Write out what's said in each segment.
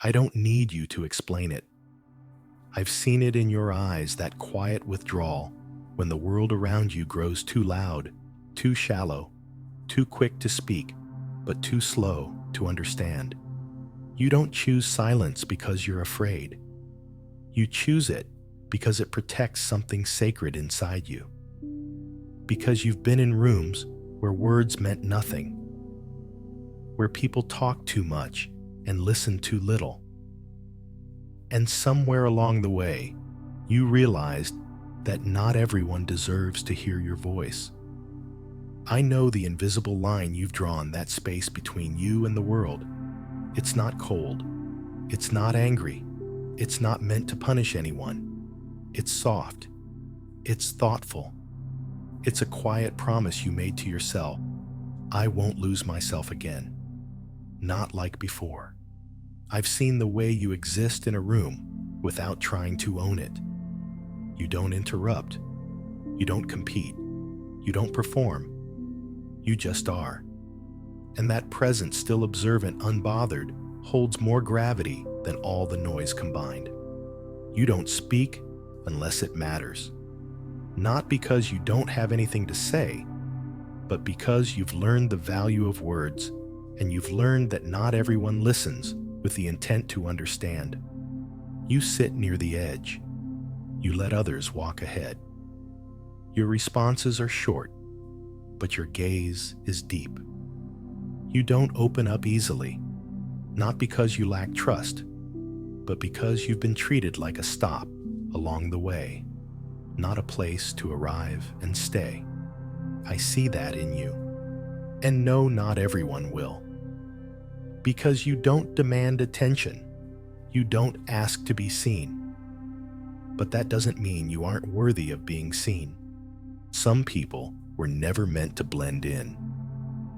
I don't need you to explain it. I've seen it in your eyes, that quiet withdrawal when the world around you grows too loud, too shallow, too quick to speak, but too slow to understand. You don't choose silence because you're afraid. You choose it because it protects something sacred inside you. Because you've been in rooms where words meant nothing, where people talk too much and listen too little. And somewhere along the way, you realized that not everyone deserves to hear your voice. I know the invisible line you've drawn, that space between you and the world. It's not cold. It's not angry. It's not meant to punish anyone. It's soft. It's thoughtful. It's a quiet promise you made to yourself. I won't lose myself again. Not like before. I've seen the way you exist in a room without trying to own it. You don't interrupt. You don't compete. You don't perform. You just are. And that presence, still observant, unbothered, holds more gravity than all the noise combined. You don't speak unless it matters. Not because you don't have anything to say, but because you've learned the value of words, and you've learned that not everyone listens with the intent to understand. You sit near the edge. You let others walk ahead. Your responses are short, but your gaze is deep. You don't open up easily, not because you lack trust, but because you've been treated like a stop along the way, not a place to arrive and stay. I see that in you. And no, not everyone will. Because you don't demand attention. You don't ask to be seen. But that doesn't mean you aren't worthy of being seen. Some people were never meant to blend in.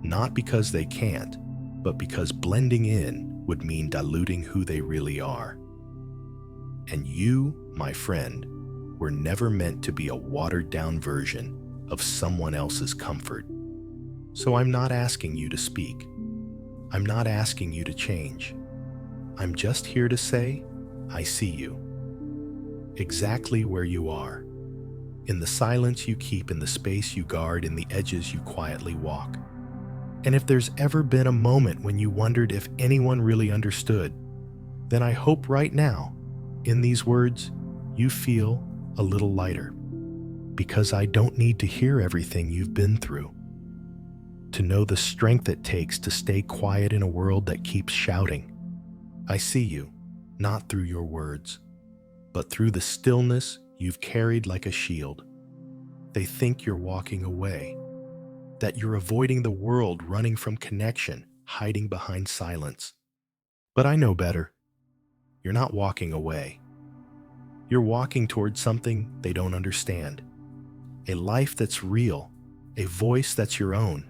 Not because they can't, but because blending in would mean diluting who they really are. And you, my friend, were never meant to be a watered-down version of someone else's comfort. So I'm not asking you to speak. I'm not asking you to change. I'm just here to say, I see you. Exactly where you are. In the silence you keep, in the space you guard, in the edges you quietly walk. And if there's ever been a moment when you wondered if anyone really understood, then I hope right now, in these words, you feel a little lighter. Because I don't need to hear everything you've been through. To know the strength it takes to stay quiet in a world that keeps shouting. I see you, not through your words, but through the stillness you've carried like a shield. They think you're walking away, that you're avoiding the world, running from connection, hiding behind silence. But I know better. You're not walking away. You're walking towards something they don't understand. A life that's real, a voice that's your own,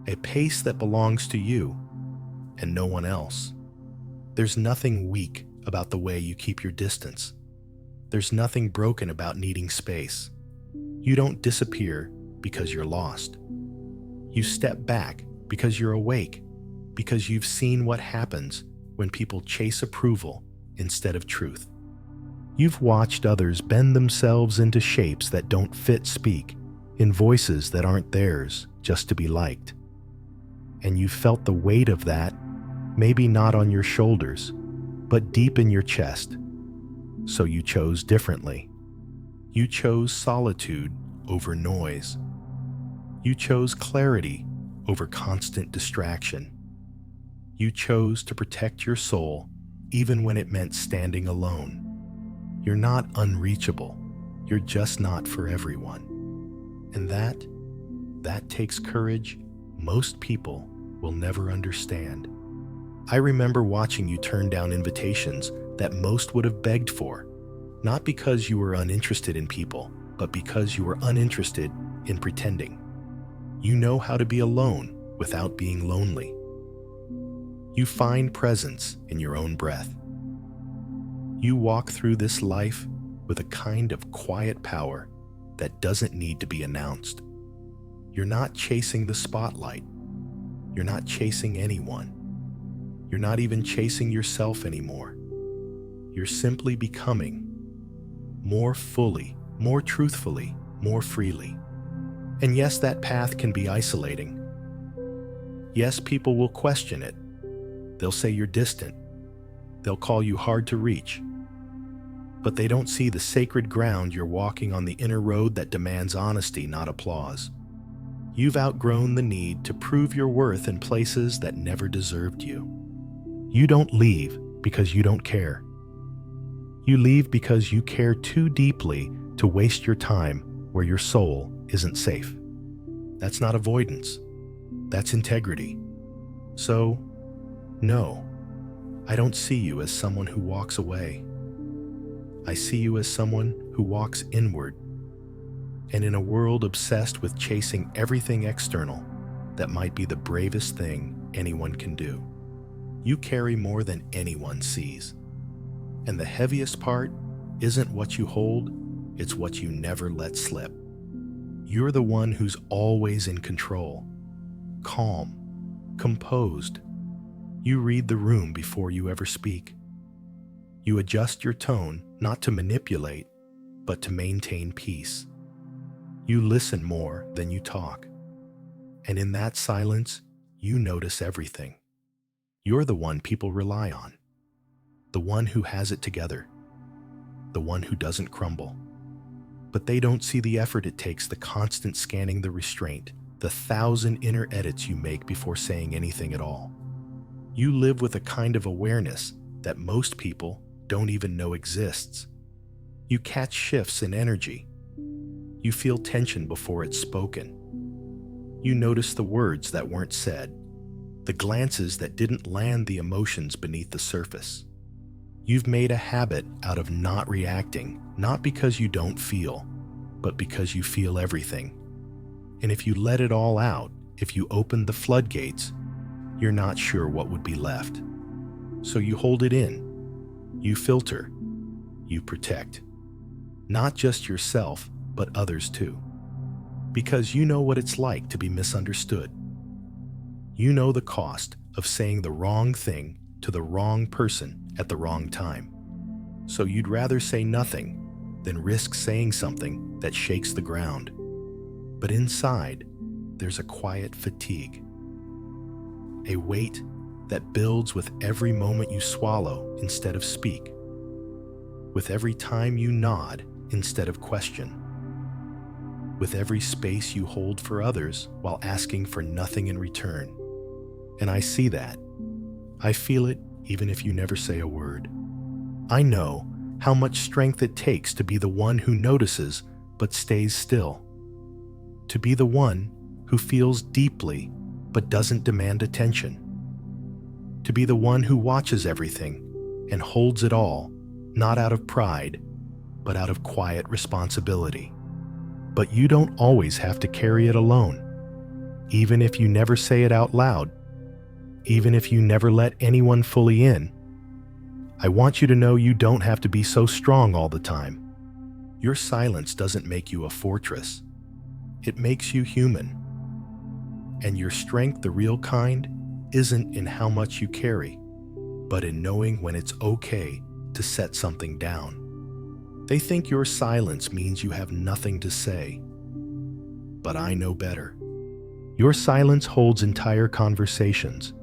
a pace that belongs to you and no one else. There's nothing weak about the way you keep your distance. There's nothing broken about needing space. You don't disappear because you're lost. You step back because you're awake, because you've seen what happens when people chase approval instead of truth. You've watched others bend themselves into shapes that don't fit, speak in voices that aren't theirs just to be liked. And you felt the weight of that, maybe not on your shoulders, but deep in your chest. So you chose differently. You chose solitude over noise. You chose clarity over constant distraction. You chose to protect your soul even when it meant standing alone. You're not unreachable. You're just not for everyone. And that takes courage most people will never understand. I remember watching you turn down invitations that most would have begged for, not because you were uninterested in people, but because you were uninterested in pretending. You know how to be alone without being lonely. You find presence in your own breath. You walk through this life with a kind of quiet power that doesn't need to be announced. You're not chasing the spotlight. You're not chasing anyone. You're not even chasing yourself anymore. You're simply becoming more fully, more truthfully, more freely. And yes, that path can be isolating. Yes, people will question it. They'll say you're distant. They'll call you hard to reach. But they don't see the sacred ground you're walking on, the inner road that demands honesty, not applause. You've outgrown the need to prove your worth in places that never deserved you. You don't leave because you don't care. You leave because you care too deeply to waste your time where your soul isn't safe. That's not avoidance. That's integrity. So, no, I don't see you as someone who walks away. I see you as someone who walks inward. And in a world obsessed with chasing everything external, that might be the bravest thing anyone can do. You carry more than anyone sees. And the heaviest part isn't what you hold, it's what you never let slip. You're the one who's always in control, calm, composed. You read the room before you ever speak. You adjust your tone not to manipulate, but to maintain peace. You listen more than you talk. And in that silence, you notice everything. You're the one people rely on. The one who has it together. The one who doesn't crumble. But they don't see the effort it takes, the constant scanning, the restraint, the 1,000 inner edits you make before saying anything at all. You live with a kind of awareness that most people don't even know exists. You catch shifts in energy. You feel tension before it's spoken. You notice the words that weren't said, the glances that didn't land, the emotions beneath the surface. You've made a habit out of not reacting, not because you don't feel, but because you feel everything. And if you let it all out, if you opened the floodgates, you're not sure what would be left. So you hold it in. You filter. You protect. Not just yourself, but others too. Because you know what it's like to be misunderstood. You know the cost of saying the wrong thing to the wrong person at the wrong time. So you'd rather say nothing than risk saying something that shakes the ground. But inside, there's a quiet fatigue. A weight that builds with every moment you swallow instead of speak. With every time you nod instead of question. With every space you hold for others while asking for nothing in return. And I see that. I feel it even if you never say a word. I know how much strength it takes to be the one who notices but stays still. To be the one who feels deeply but doesn't demand attention. To be the one who watches everything and holds it all, not out of pride, but out of quiet responsibility. But you don't always have to carry it alone, even if you never say it out loud, even if you never let anyone fully in. I want you to know you don't have to be so strong all the time. Your silence doesn't make you a fortress. It makes you human. And your strength, the real kind, isn't in how much you carry, but in knowing when it's okay to set something down. They think your silence means you have nothing to say. But I know better. Your silence holds entire conversations.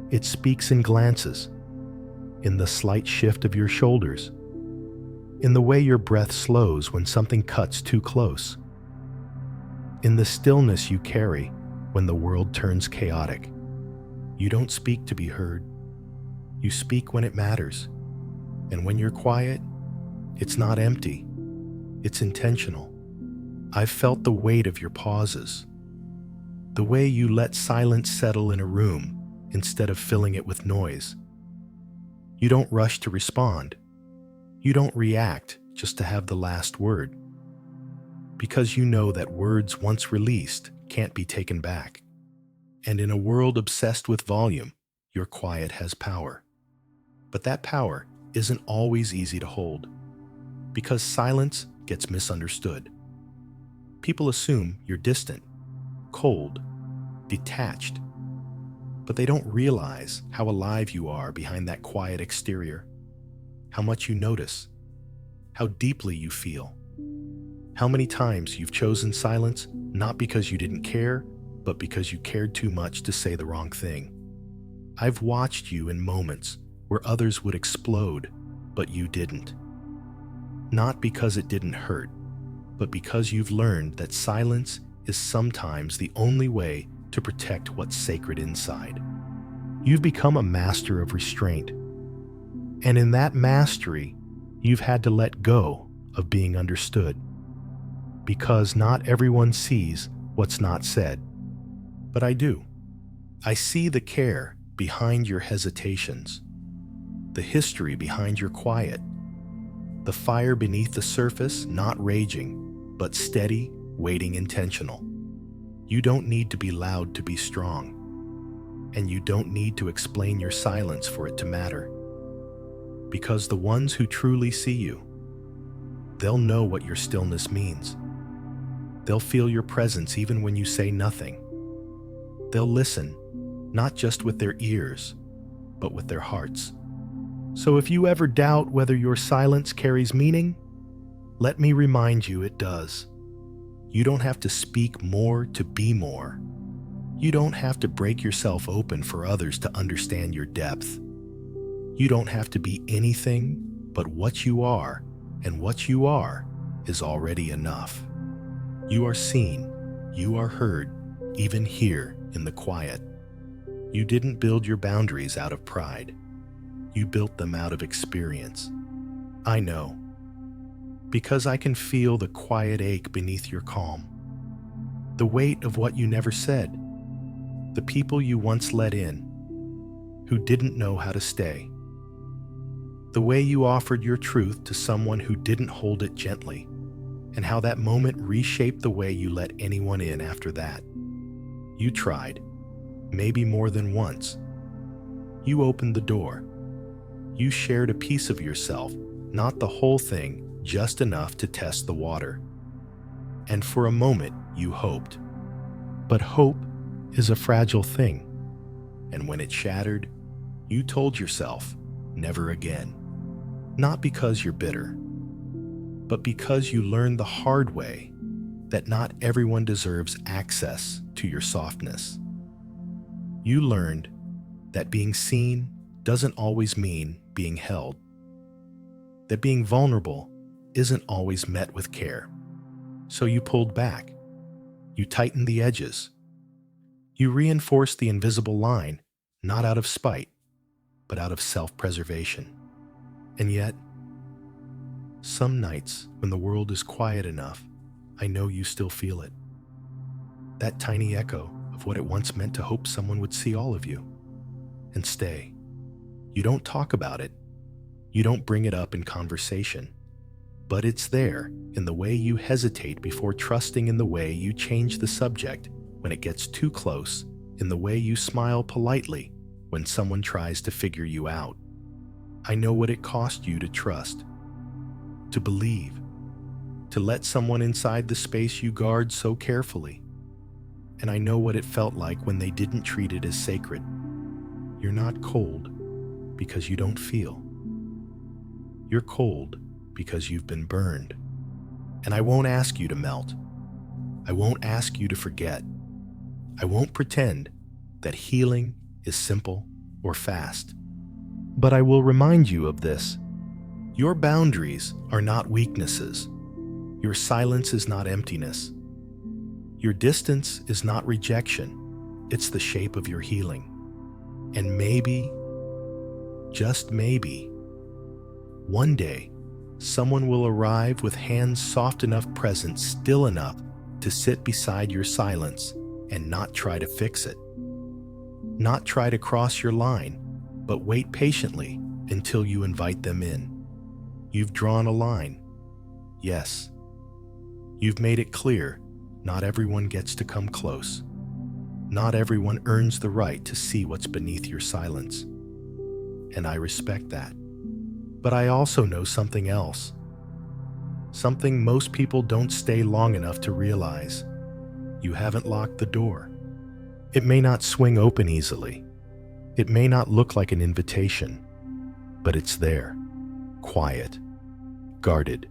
It speaks in glances, in the slight shift of your shoulders, in the way your breath slows when something cuts too close, in the stillness you carry when the world turns chaotic. You don't speak to be heard. You speak when it matters. And when you're quiet, it's not empty. It's intentional. I've felt the weight of your pauses. The way you let silence settle in a room instead of filling it with noise. You don't rush to respond. You don't react just to have the last word. Because you know that words once released can't be taken back. And in a world obsessed with volume, your quiet has power. But that power isn't always easy to hold, because silence gets misunderstood. People assume you're distant, cold, detached. but they don't realize how alive you are behind that quiet exterior, how much you notice, how deeply you feel, how many times you've chosen silence not because you didn't care, but because you cared too much to say the wrong thing. I've watched you in moments where others would explode, but you didn't. Not because it didn't hurt, but because you've learned that silence is sometimes the only way to protect what's sacred inside. You've become a master of restraint. And in that mastery, you've had to let go of being understood. Because not everyone sees what's not said. But I do. I see the care behind your hesitations, the history behind your quiet, the fire beneath the surface not raging, but steady, waiting intentional. You don't need to be loud to be strong, and you don't need to explain your silence for it to matter. Because the ones who truly see you, they'll know what your stillness means. They'll feel your presence even when you say nothing. They'll listen, not just with their ears, but with their hearts. So if you ever doubt whether your silence carries meaning, let me remind you it does. You don't have to speak more to be more. You don't have to break yourself open for others to understand your depth. You don't have to be anything but what you are, and what you are is already enough. You are seen, you are heard, even here in the quiet. You didn't build your boundaries out of pride. You built them out of experience. I know, because I can feel the quiet ache beneath your calm, the weight of what you never said, the people you once let in, who didn't know how to stay, the way you offered your truth to someone who didn't hold it gently, and how that moment reshaped the way you let anyone in after that. You tried, maybe more than once. You opened the door. You shared a piece of yourself, not the whole thing, just enough to test the water. And for a moment, you hoped. But hope is a fragile thing. And when it shattered, you told yourself, never again. Not because you're bitter, but because you learned the hard way that not everyone deserves access to your softness. You learned that being seen doesn't always mean being held, that being vulnerable isn't always met with care. So you pulled back, you tightened the edges, you reinforced the invisible line, not out of spite, but out of self-preservation. And yet, some nights when the world is quiet enough, I know you still feel it. That tiny echo of what it once meant to hope someone would see all of you and stay. You don't talk about it. You don't bring it up in conversation. But it's there in the way you hesitate before trusting, in the way you change the subject when it gets too close, in the way you smile politely when someone tries to figure you out. I know what it cost you to trust, to believe, to let someone inside the space you guard so carefully. And I know what it felt like when they didn't treat it as sacred. You're not cold because you don't feel. You're cold because you've been burned. And I won't ask you to melt. I won't ask you to forget. I won't pretend that healing is simple or fast. But I will remind you of this. Your boundaries are not weaknesses. Your silence is not emptiness. Your distance is not rejection. It's the shape of your healing. And maybe, just maybe, one day, someone will arrive with hands soft enough, present, still enough to sit beside your silence and not try to fix it. Not try to cross your line, but wait patiently until you invite them in. You've drawn a line. Yes. You've made it clear not everyone gets to come close. Not everyone earns the right to see what's beneath your silence. And I respect that. But I also know something else. Something most people don't stay long enough to realize. You haven't locked the door. It may not swing open easily, It may not look like an invitation, but it's there, quiet, guarded,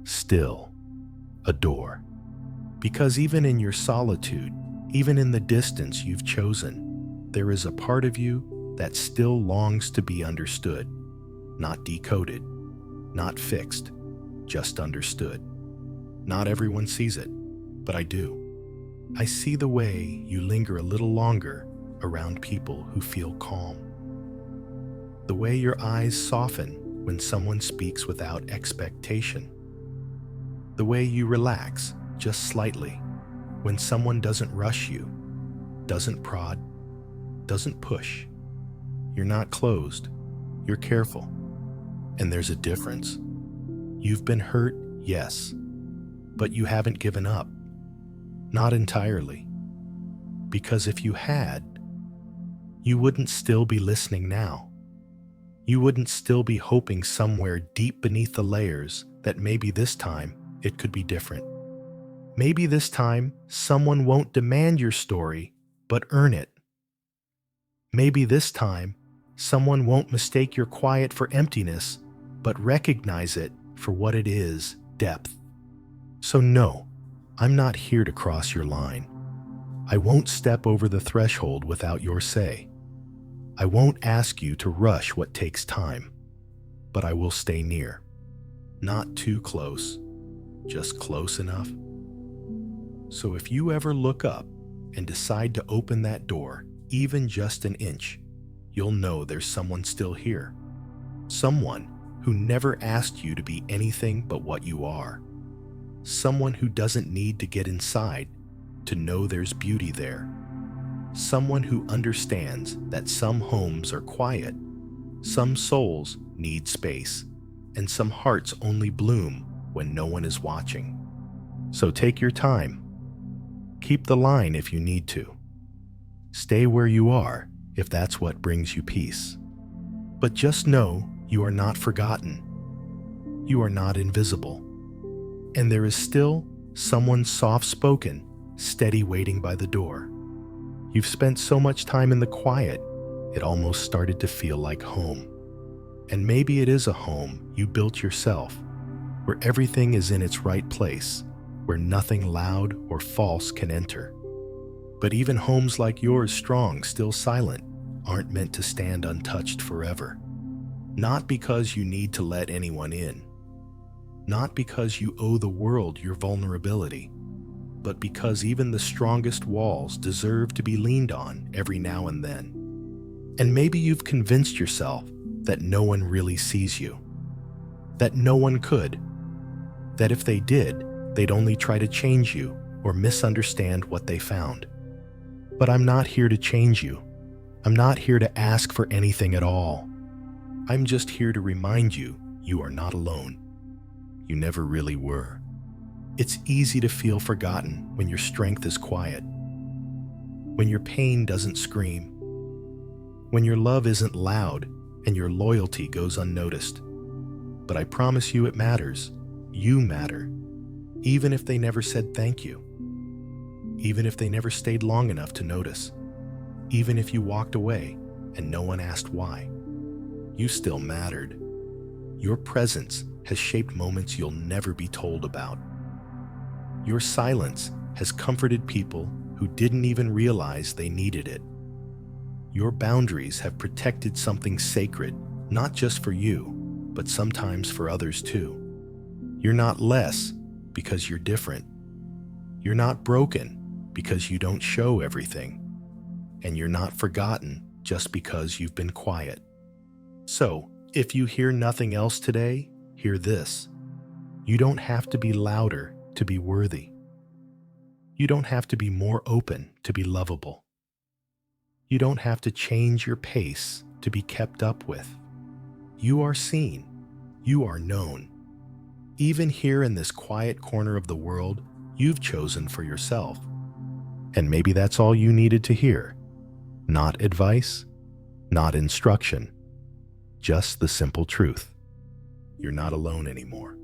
still, a door. Because even in your solitude, even in the distance you've chosen, there is a part of you that still longs to be understood, not decoded, not fixed, just understood. Not everyone sees it, but I do. I see the way you linger a little longer around people who feel calm. The way your eyes soften when someone speaks without expectation. The way you relax just slightly when someone doesn't rush you, doesn't prod, doesn't push. You're not closed, you're careful. And there's a difference. You've been hurt, yes, but you haven't given up. Not entirely. Because if you had, you wouldn't still be listening now. You wouldn't still be hoping somewhere deep beneath the layers that maybe this time it could be different. Maybe this time someone won't demand your story, but earn it. Maybe this time someone won't mistake your quiet for emptiness, but recognize it for what it is, depth. So no, I'm not here to cross your line. I won't step over the threshold without your say. I won't ask you to rush what takes time, but I will stay near. Not too close, just close enough. So if you ever look up and decide to open that door, even just an inch, you'll know there's someone still here. Someone who never asked you to be anything but what you are. Someone who doesn't need to get inside to know there's beauty there. Someone who understands that some homes are quiet, some souls need space, and some hearts only bloom when no one is watching. So take your time. Keep the line if you need to. Stay where you are if that's what brings you peace. But just know you are not forgotten. You are not invisible. And there is still someone soft-spoken, steady waiting by the door. You've spent so much time in the quiet, it almost started to feel like home. And maybe it is a home you built yourself, where everything is in its right place, where nothing loud or false can enter. But even homes like yours, strong, still silent, aren't meant to stand untouched forever. Not because you need to let anyone in. Not because you owe the world your vulnerability, but because even the strongest walls deserve to be leaned on every now and then. And maybe you've convinced yourself that no one really sees you, that no one could, that if they did, they'd only try to change you or misunderstand what they found. But I'm not here to change you. I'm not here to ask for anything at all. I'm just here to remind you you are not alone. You never really were. It's easy to feel forgotten when your strength is quiet, when your pain doesn't scream, when your love isn't loud and your loyalty goes unnoticed. But I promise you it matters. You matter. Even if they never said thank you. Even if they never stayed long enough to notice. Even if you walked away and no one asked why. You still mattered. Your presence has shaped moments you'll never be told about. Your silence has comforted people who didn't even realize they needed it. Your boundaries have protected something sacred, not just for you, but sometimes for others too. You're not less because you're different. You're not broken because you don't show everything. And you're not forgotten just because you've been quiet. So, if you hear nothing else today, hear this. You don't have to be louder to be worthy. You don't have to be more open to be lovable. You don't have to change your pace to be kept up with. You are seen. You are known. Even here in this quiet corner of the world, you've chosen for yourself. And maybe that's all you needed to hear. Not advice, not instruction, just the simple truth. You're not alone anymore.